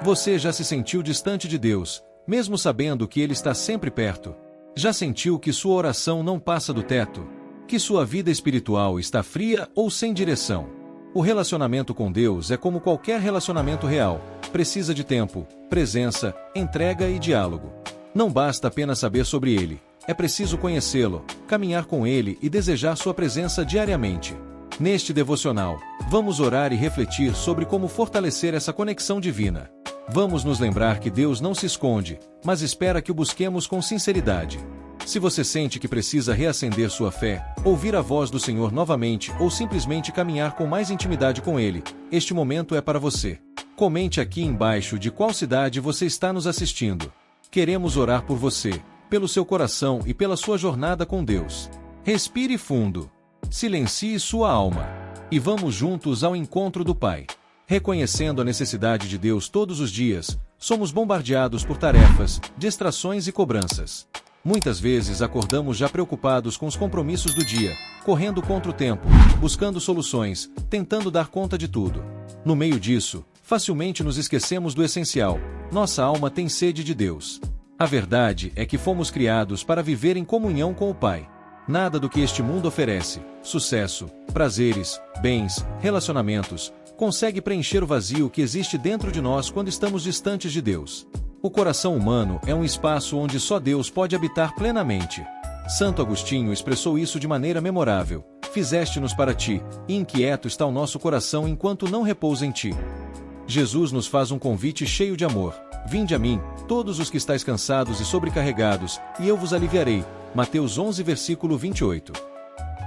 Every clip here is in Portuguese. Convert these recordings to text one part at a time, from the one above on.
Você já se sentiu distante de Deus, mesmo sabendo que Ele está sempre perto? Já sentiu que sua oração não passa do teto? Que sua vida espiritual está fria ou sem direção? O relacionamento com Deus é como qualquer relacionamento real, precisa de tempo, presença, entrega e diálogo. Não basta apenas saber sobre Ele, é preciso conhecê-lo, caminhar com Ele e desejar sua presença diariamente. Neste devocional, vamos orar e refletir sobre como fortalecer essa conexão divina. Vamos nos lembrar que Deus não se esconde, mas espera que o busquemos com sinceridade. Se você sente que precisa reacender sua fé, ouvir a voz do Senhor novamente ou simplesmente caminhar com mais intimidade com Ele, este momento é para você. Comente aqui embaixo de qual cidade você está nos assistindo. Queremos orar por você, pelo seu coração e pela sua jornada com Deus. Respire fundo. Silencie sua alma. E vamos juntos ao encontro do Pai. Reconhecendo a necessidade de Deus todos os dias, somos bombardeados por tarefas, distrações e cobranças. Muitas vezes acordamos já preocupados com os compromissos do dia, correndo contra o tempo, buscando soluções, tentando dar conta de tudo. No meio disso, facilmente nos esquecemos do essencial: nossa alma tem sede de Deus. A verdade é que fomos criados para viver em comunhão com o Pai. Nada do que este mundo oferece, sucesso, prazeres, bens, relacionamentos, consegue preencher o vazio que existe dentro de nós quando estamos distantes de Deus. O coração humano é um espaço onde só Deus pode habitar plenamente. Santo Agostinho expressou isso de maneira memorável: fizeste-nos para ti, e inquieto está o nosso coração enquanto não repousa em ti. Jesus nos faz um convite cheio de amor: vinde a mim, todos os que estáis cansados e sobrecarregados, e eu vos aliviarei. Mateus 11, versículo 28.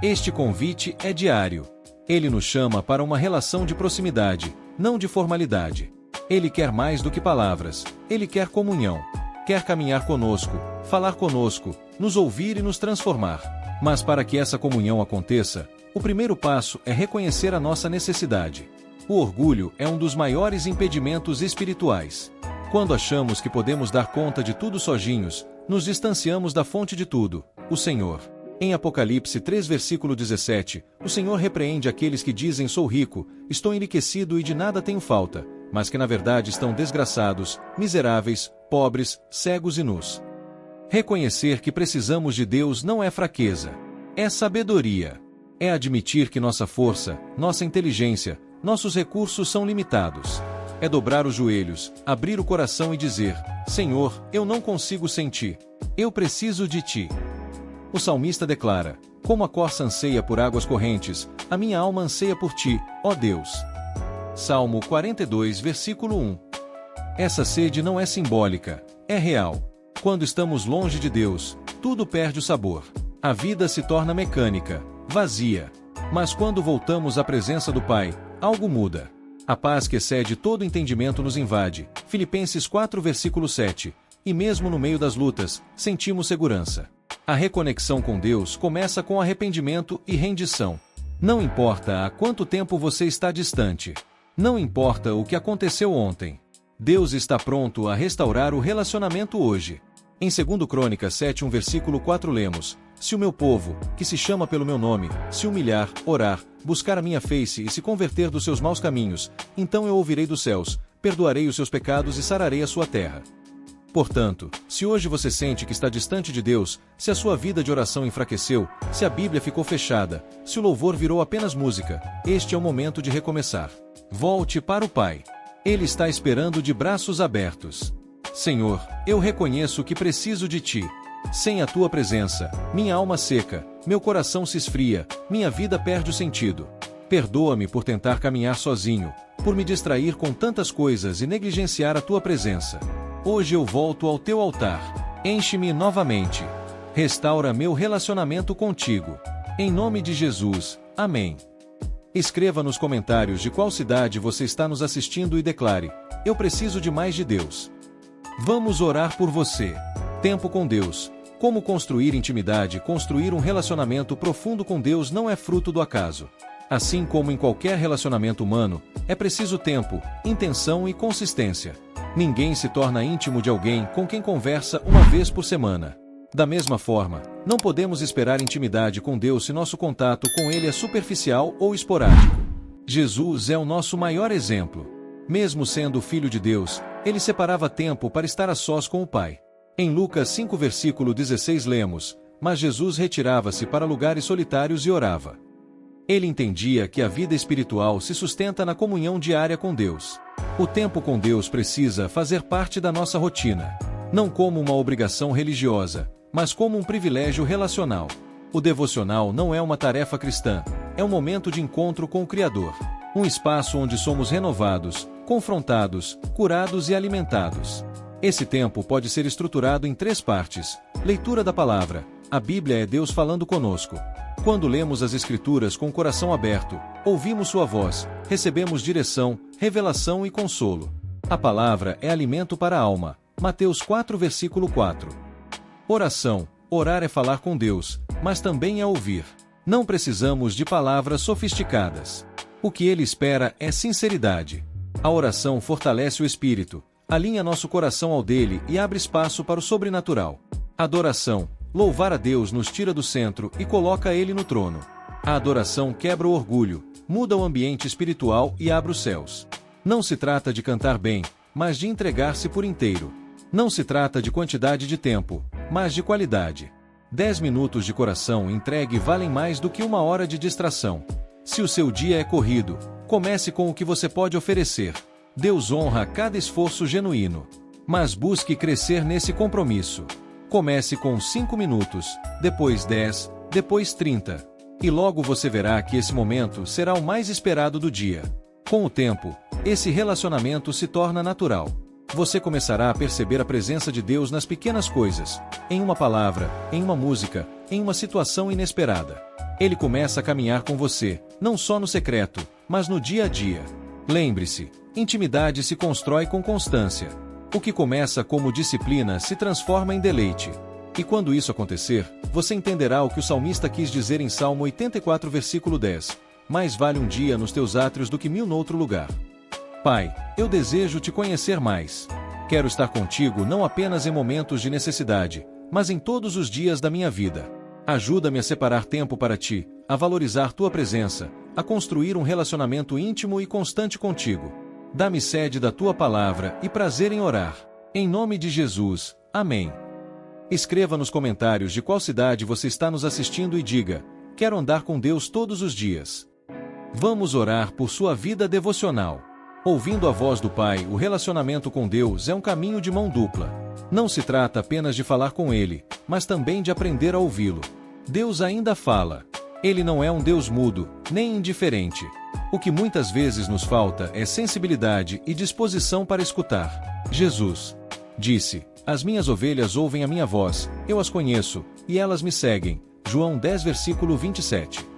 Este convite é diário. Ele nos chama para uma relação de proximidade, não de formalidade. Ele quer mais do que palavras, Ele quer comunhão. Quer caminhar conosco, falar conosco, nos ouvir e nos transformar. Mas para que essa comunhão aconteça, o primeiro passo é reconhecer a nossa necessidade. O orgulho é um dos maiores impedimentos espirituais. Quando achamos que podemos dar conta de tudo sozinhos, nos distanciamos da fonte de tudo, o Senhor. Em Apocalipse 3, versículo 17, o Senhor repreende aqueles que dizem: sou rico, estou enriquecido e de nada tenho falta, mas que na verdade estão desgraçados, miseráveis, pobres, cegos e nus. Reconhecer que precisamos de Deus não é fraqueza, é sabedoria. É admitir que nossa força, nossa inteligência, nossos recursos são limitados. É dobrar os joelhos, abrir o coração e dizer: Senhor, eu não consigo sem ti. Eu preciso de ti. O salmista declara: como a corça anseia por águas correntes, a minha alma anseia por ti, ó Deus. Salmo 42, versículo 1. Essa sede não é simbólica, é real. Quando estamos longe de Deus, tudo perde o sabor. A vida se torna mecânica, vazia. Mas quando voltamos à presença do Pai, algo muda. A paz que excede todo entendimento nos invade. Filipenses 4, versículo 7. E mesmo no meio das lutas, sentimos segurança. A reconexão com Deus começa com arrependimento e rendição. Não importa há quanto tempo você está distante. Não importa o que aconteceu ontem. Deus está pronto a restaurar o relacionamento hoje. Em 2 Crônicas 7, versículo 4 lemos: se o meu povo, que se chama pelo meu nome, se humilhar, orar, buscar a minha face e se converter dos seus maus caminhos, então eu ouvirei dos céus, perdoarei os seus pecados e sararei a sua terra. Portanto, se hoje você sente que está distante de Deus, se a sua vida de oração enfraqueceu, se a Bíblia ficou fechada, se o louvor virou apenas música, este é o momento de recomeçar. Volte para o Pai. Ele está esperando de braços abertos. Senhor, eu reconheço que preciso de Ti. Sem a Tua presença, minha alma seca, meu coração se esfria, minha vida perde o sentido. Perdoa-me por tentar caminhar sozinho, por me distrair com tantas coisas e negligenciar a Tua presença. Hoje eu volto ao Teu altar. Enche-me novamente. Restaura meu relacionamento contigo. Em nome de Jesus, amém. Escreva nos comentários de qual cidade você está nos assistindo e declare: eu preciso de mais de Deus. Vamos orar por você. Tempo com Deus. Como construir intimidade? Construir um relacionamento profundo com Deus não é fruto do acaso. Assim como em qualquer relacionamento humano, é preciso tempo, intenção e consistência. Ninguém se torna íntimo de alguém com quem conversa uma vez por semana. Da mesma forma, não podemos esperar intimidade com Deus se nosso contato com Ele é superficial ou esporádico. Jesus é o nosso maior exemplo. Mesmo sendo filho de Deus, ele separava tempo para estar a sós com o Pai. Em Lucas 5 versículo 16 lemos: Mas Jesus retirava-se para lugares solitários e orava. Ele entendia que a vida espiritual se sustenta na comunhão diária com Deus. O tempo com Deus precisa fazer parte da nossa rotina, não como uma obrigação religiosa, mas como um privilégio relacional. O devocional não é uma tarefa cristã, é um momento de encontro com o Criador. Um espaço onde somos renovados, confrontados, curados e alimentados. Esse tempo pode ser estruturado em 3 partes. Leitura da palavra. A Bíblia é Deus falando conosco. Quando lemos as Escrituras com o coração aberto, ouvimos sua voz, recebemos direção, revelação e consolo. A palavra é alimento para a alma. Mateus 4 versículo 4. Oração. Orar é falar com Deus, mas também é ouvir. Não precisamos de palavras sofisticadas. O que ele espera é sinceridade. A oração fortalece o espírito, alinha nosso coração ao dele e abre espaço para o sobrenatural. Adoração. Louvar a Deus nos tira do centro e coloca ele no trono. A adoração quebra o orgulho, muda o ambiente espiritual e abre os céus. Não se trata de cantar bem, mas de entregar-se por inteiro. Não se trata de quantidade de tempo, mas de qualidade. 10 minutos de coração entregue valem mais do que 1 hora de distração. Se o seu dia é corrido, comece com o que você pode oferecer. Deus honra cada esforço genuíno. Mas busque crescer nesse compromisso. Comece com 5 minutos, depois 10, depois 30. E logo você verá que esse momento será o mais esperado do dia. Com o tempo, esse relacionamento se torna natural. Você começará a perceber a presença de Deus nas pequenas coisas, em uma palavra, em uma música, em uma situação inesperada. Ele começa a caminhar com você, não só no secreto, mas no dia a dia. Lembre-se, intimidade se constrói com constância. O que começa como disciplina se transforma em deleite. E quando isso acontecer, você entenderá o que o salmista quis dizer em Salmo 84 versículo 10. Mais vale um dia nos teus átrios do que 1000 noutro lugar. Pai, eu desejo te conhecer mais. Quero estar contigo não apenas em momentos de necessidade, mas em todos os dias da minha vida. Ajuda-me a separar tempo para ti, a valorizar tua presença, a construir um relacionamento íntimo e constante contigo. Dá-me sede da tua palavra e prazer em orar. Em nome de Jesus, amém. Escreva nos comentários de qual cidade você está nos assistindo e diga: quero andar com Deus todos os dias. Vamos orar por sua vida devocional. Ouvindo a voz do Pai, o relacionamento com Deus é um caminho de mão dupla. Não se trata apenas de falar com Ele, mas também de aprender a ouvi-lo. Deus ainda fala. Ele não é um Deus mudo, nem indiferente. O que muitas vezes nos falta é sensibilidade e disposição para escutar. Jesus disse: As minhas ovelhas ouvem a minha voz, eu as conheço, e elas me seguem. João 10 versículo 27.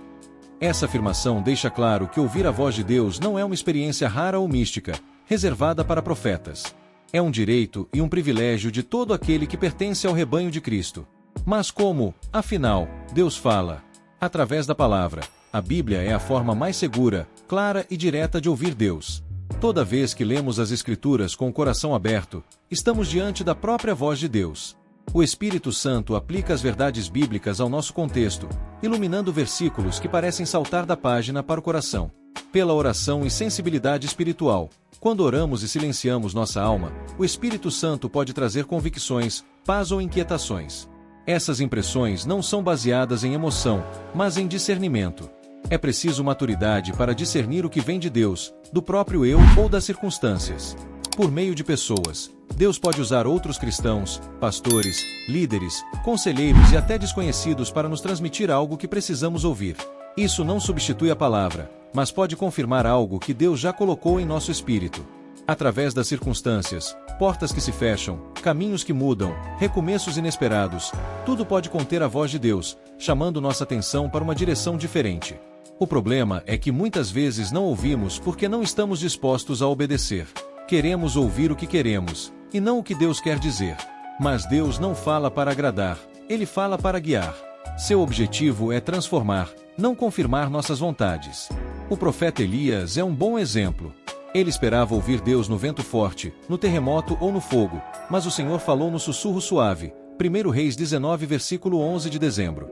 Essa afirmação deixa claro que ouvir a voz de Deus não é uma experiência rara ou mística, reservada para profetas. É um direito e um privilégio de todo aquele que pertence ao rebanho de Cristo. Mas como, afinal, Deus fala? Através da palavra. A Bíblia é a forma mais segura, clara e direta de ouvir Deus. Toda vez que lemos as Escrituras com o coração aberto, estamos diante da própria voz de Deus. O Espírito Santo aplica as verdades bíblicas ao nosso contexto, iluminando versículos que parecem saltar da página para o coração. Pela oração e sensibilidade espiritual, quando oramos e silenciamos nossa alma, o Espírito Santo pode trazer convicções, paz ou inquietações. Essas impressões não são baseadas em emoção, mas em discernimento. É preciso maturidade para discernir o que vem de Deus, do próprio eu ou das circunstâncias. Por meio de pessoas, Deus pode usar outros cristãos, pastores, líderes, conselheiros e até desconhecidos para nos transmitir algo que precisamos ouvir. Isso não substitui a palavra, mas pode confirmar algo que Deus já colocou em nosso espírito. Através das circunstâncias, portas que se fecham, caminhos que mudam, recomeços inesperados, tudo pode conter a voz de Deus, chamando nossa atenção para uma direção diferente. O problema é que muitas vezes não ouvimos porque não estamos dispostos a obedecer. Queremos ouvir o que queremos, e não o que Deus quer dizer. Mas Deus não fala para agradar, Ele fala para guiar. Seu objetivo é transformar, não confirmar nossas vontades. O profeta Elias é um bom exemplo. Ele esperava ouvir Deus no vento forte, no terremoto ou no fogo, mas o Senhor falou no sussurro suave. 1 Reis 19 versículo 11 de dezembro.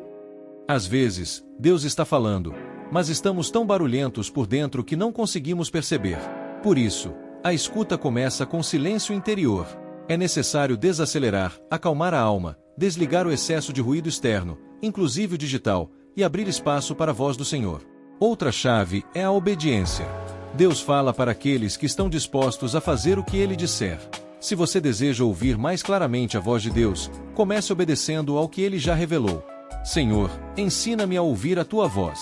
Às vezes, Deus está falando, mas estamos tão barulhentos por dentro que não conseguimos perceber. Por isso, A escuta começa com silêncio interior. É necessário desacelerar, acalmar a alma, desligar o excesso de ruído externo, inclusive o digital, e abrir espaço para a voz do Senhor. Outra chave é a obediência. Deus fala para aqueles que estão dispostos a fazer o que Ele disser. Se você deseja ouvir mais claramente a voz de Deus, comece obedecendo ao que Ele já revelou. Senhor, ensina-me a ouvir a Tua voz.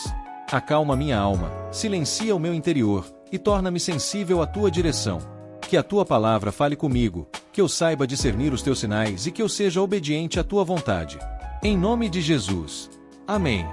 Acalma minha alma, silencia o meu interior, e torna-me sensível à Tua direção. Que a Tua palavra fale comigo, que eu saiba discernir os Teus sinais e que eu seja obediente à Tua vontade. Em nome de Jesus. Amém.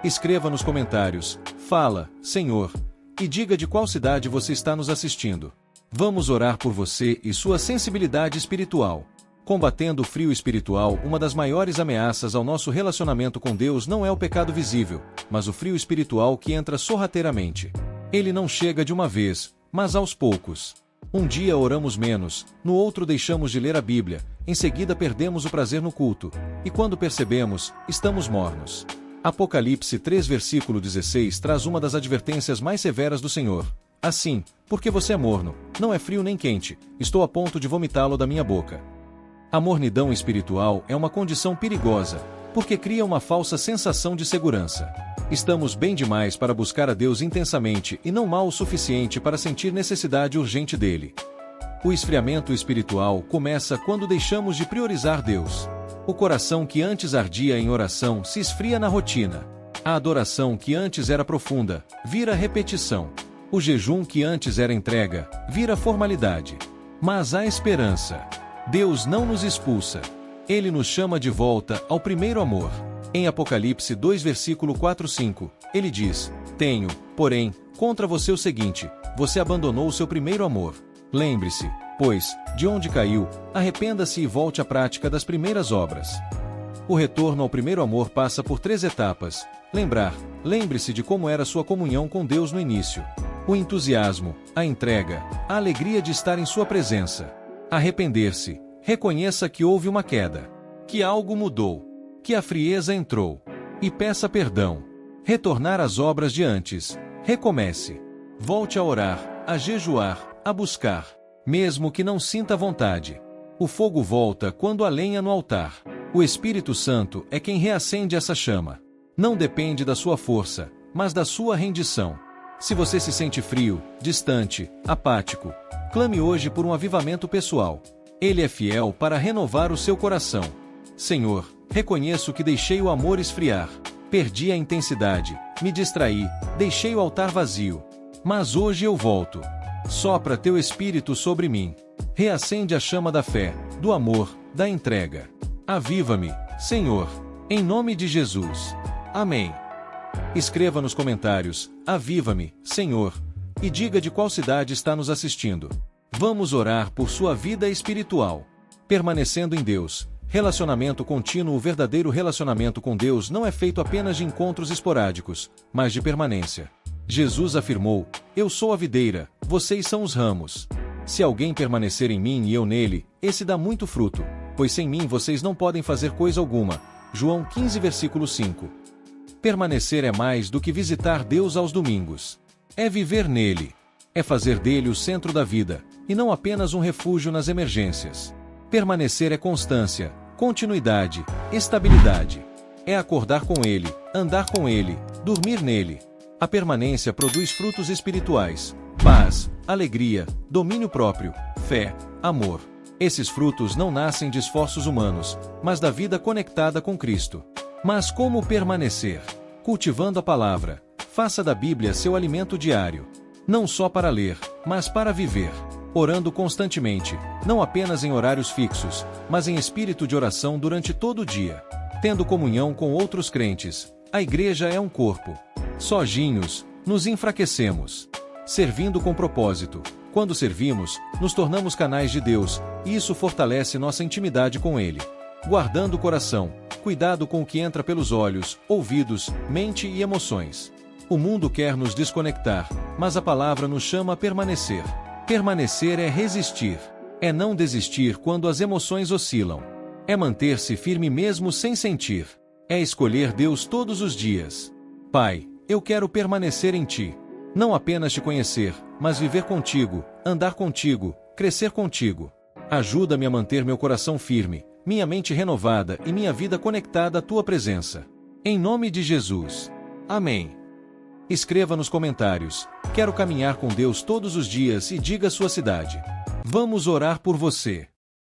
Escreva nos comentários, fala, Senhor, e diga de qual cidade você está nos assistindo. Vamos orar por você e sua sensibilidade espiritual. Combatendo o frio espiritual, uma das maiores ameaças ao nosso relacionamento com Deus não é o pecado visível, mas o frio espiritual que entra sorrateiramente. Ele não chega de uma vez, mas aos poucos. Um dia oramos menos, no outro deixamos de ler a Bíblia, em seguida perdemos o prazer no culto, e quando percebemos, estamos mornos. Apocalipse 3 versículo 16 traz uma das advertências mais severas do Senhor. Assim, porque você é morno, não é frio nem quente, estou a ponto de vomitá-lo da minha boca. A mornidão espiritual é uma condição perigosa, porque cria uma falsa sensação de segurança. Estamos bem demais para buscar a Deus intensamente e não mal o suficiente para sentir necessidade urgente dele. O esfriamento espiritual começa quando deixamos de priorizar Deus. O coração que antes ardia em oração se esfria na rotina. A adoração que antes era profunda, vira repetição. O jejum que antes era entrega, vira formalidade. Mas há esperança. Deus não nos expulsa. Ele nos chama de volta ao primeiro amor. Em Apocalipse 2 versículo 4-5, ele diz, tenho, porém, contra você o seguinte, você abandonou o seu primeiro amor. Lembre-se, pois, de onde caiu, arrependa-se e volte à prática das primeiras obras. O retorno ao primeiro amor passa por 3 etapas. Lembre-se de como era sua comunhão com Deus no início. O entusiasmo, a entrega, a alegria de estar em sua presença. Arrepender-se, reconheça que houve uma queda, que algo mudou, que a frieza entrou, e peça perdão. Retornar às obras de antes, recomece. Volte a orar, a jejuar, a buscar, mesmo que não sinta vontade. O fogo volta quando há lenha no altar. O Espírito Santo é quem reacende essa chama. Não depende da sua força, mas da sua rendição. Se você se sente frio, distante, apático, clame hoje por um avivamento pessoal. Ele é fiel para renovar o seu coração. Senhor, reconheço que deixei o amor esfriar. Perdi a intensidade, me distraí, deixei o altar vazio. Mas hoje eu volto. Sopra teu Espírito sobre mim. Reacende a chama da fé, do amor, da entrega. Aviva-me, Senhor. Em nome de Jesus. Amém. Escreva nos comentários, aviva-me, Senhor, e diga de qual cidade está nos assistindo. Vamos orar por sua vida espiritual. Permanecendo em Deus. Relacionamento contínuo. O verdadeiro relacionamento com Deus não é feito apenas de encontros esporádicos, mas de permanência. Jesus afirmou, eu sou a videira, vocês são os ramos. Se alguém permanecer em mim e eu nele, esse dá muito fruto, pois sem mim vocês não podem fazer coisa alguma. João 15 versículo 5. Permanecer é mais do que visitar Deus aos domingos. É viver nele. É fazer dele o centro da vida, e não apenas um refúgio nas emergências. Permanecer é constância, continuidade, estabilidade. É acordar com ele, andar com ele, dormir nele. A permanência produz frutos espirituais, paz, alegria, domínio próprio, fé, amor. Esses frutos não nascem de esforços humanos, mas da vida conectada com Cristo. Mas como permanecer? Cultivando a palavra. Faça da Bíblia seu alimento diário. Não só para ler, mas para viver. Orando constantemente, não apenas em horários fixos, mas em espírito de oração durante todo o dia. Tendo comunhão com outros crentes. A igreja é um corpo. Sozinhos, nos enfraquecemos. Servindo com propósito. Quando servimos, nos tornamos canais de Deus, e isso fortalece nossa intimidade com Ele. Guardando o coração. Cuidado com o que entra pelos olhos, ouvidos, mente e emoções. O mundo quer nos desconectar, mas a palavra nos chama a permanecer. Permanecer é resistir. É não desistir quando as emoções oscilam. É manter-se firme mesmo sem sentir. É escolher Deus todos os dias. Pai, eu quero permanecer em Ti. Não apenas Te conhecer, mas viver contigo, andar contigo, crescer contigo. Ajuda-me a manter meu coração firme, minha mente renovada e minha vida conectada à tua presença. Em nome de Jesus. Amém. Escreva nos comentários: quero caminhar com Deus todos os dias, e diga sua cidade. Vamos orar por você.